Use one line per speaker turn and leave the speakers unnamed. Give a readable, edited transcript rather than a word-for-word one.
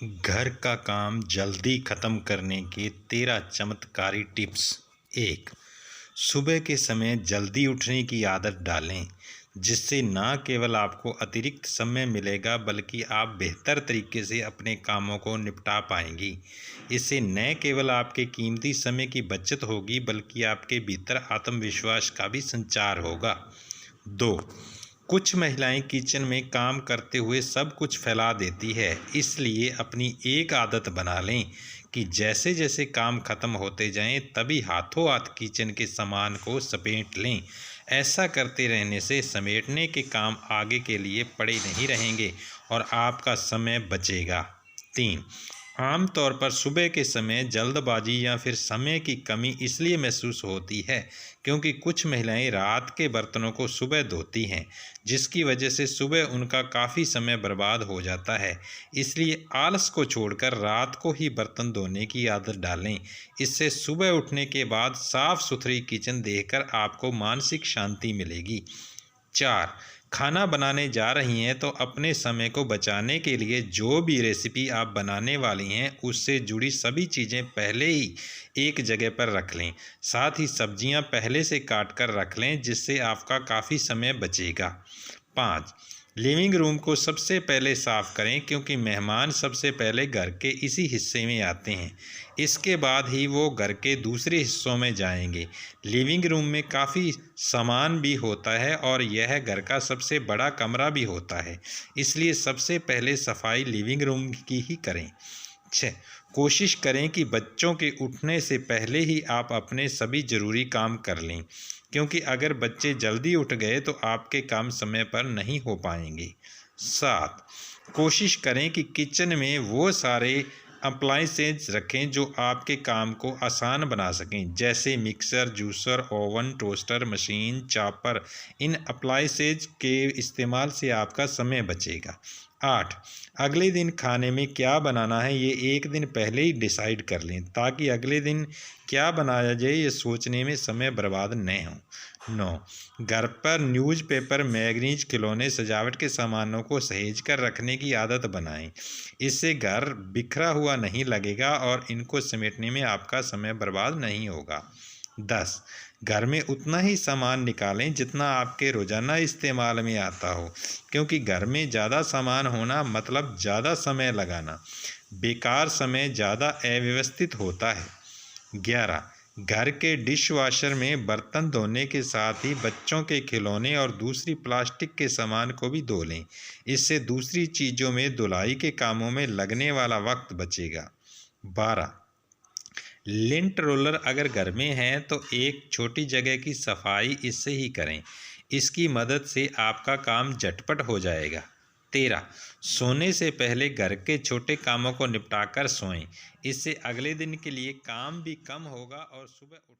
घर का काम जल्दी खत्म करने के 13 चमत्कारी टिप्स। 1। सुबह के समय जल्दी उठने की आदत डालें, जिससे न केवल आपको अतिरिक्त समय मिलेगा बल्कि आप बेहतर तरीके से अपने कामों को निपटा पाएंगी। इससे न केवल आपके कीमती समय की बचत होगी बल्कि आपके भीतर आत्मविश्वास का भी संचार होगा। 2। कुछ महिलाएं किचन में काम करते हुए सब कुछ फैला देती है, इसलिए अपनी एक आदत बना लें कि जैसे जैसे काम खत्म होते जाएं तभी हाथों हाथ किचन के सामान को समेट लें। ऐसा करते रहने से समेटने के काम आगे के लिए पड़े नहीं रहेंगे और आपका समय बचेगा। 3। आमतौर पर सुबह के समय जल्दबाजी या फिर समय की कमी इसलिए महसूस होती है क्योंकि कुछ महिलाएं रात के बर्तनों को सुबह धोती हैं, जिसकी वजह से सुबह उनका काफ़ी समय बर्बाद हो जाता है। इसलिए आलस को छोड़कर रात को ही बर्तन धोने की आदत डालें। इससे सुबह उठने के बाद साफ़ सुथरी किचन देखकर आपको मानसिक शांति मिलेगी। 4। खाना बनाने जा रही हैं तो अपने समय को बचाने के लिए जो भी रेसिपी आप बनाने वाली हैं उससे जुड़ी सभी चीज़ें पहले ही एक जगह पर रख लें। साथ ही सब्जियां पहले से काट कर रख लें, जिससे आपका काफ़ी समय बचेगा। 5। लिविंग रूम को सबसे पहले साफ़ करें क्योंकि मेहमान सबसे पहले घर के इसी हिस्से में आते हैं। इसके बाद ही वो घर के दूसरे हिस्सों में जाएंगे। लिविंग रूम में काफ़ी सामान भी होता है और यह घर का सबसे बड़ा कमरा भी होता है, इसलिए सबसे पहले सफाई लिविंग रूम की ही करें। 6। कोशिश करें कि बच्चों के उठने से पहले ही आप अपने सभी ज़रूरी काम कर लें, क्योंकि अगर बच्चे जल्दी उठ गए तो आपके काम समय पर नहीं हो पाएंगे। 7। कोशिश करें कि किचन में वो सारे अप्लाइंसेस रखें जो आपके काम को आसान बना सकें, जैसे mixer, juicer, oven, toaster, machine, chopper. इन अप्लाइंसेस के इस्तेमाल से आपका समय बचेगा। 8। अगले दिन खाने में क्या बनाना है ये एक दिन पहले ही डिसाइड कर लें, ताकि अगले दिन क्या बनाया जाए ये सोचने में समय बर्बाद न हो। 9। घर पर न्यूज़पेपर, मैगजीन्स, खिलौने, सजावट के सामानों को सहेज कर रखने की आदत बनाएं। इससे घर बिखरा हुआ नहीं लगेगा और इनको समेटने में आपका समय बर्बाद नहीं होगा। 10। घर में उतना ही सामान निकालें जितना आपके रोज़ाना इस्तेमाल में आता हो, क्योंकि घर में ज़्यादा सामान होना मतलब ज़्यादा समय लगाना। बेकार समय ज़्यादा अव्यवस्थित होता है। 11। घर के डिशवॉशर में बर्तन धोने के साथ ही बच्चों के खिलौने और दूसरी प्लास्टिक के सामान को भी धो लें। इससे दूसरी चीज़ों में धुलाई के कामों में लगने वाला वक्त बचेगा। 12। लिंट रोलर अगर घर में है तो एक छोटी जगह की सफाई इससे ही करें। इसकी मदद से आपका काम झटपट हो जाएगा। 13। सोने से पहले घर के छोटे कामों को निपटाकर सोएं। इससे अगले दिन के लिए काम भी कम होगा और सुबह उठ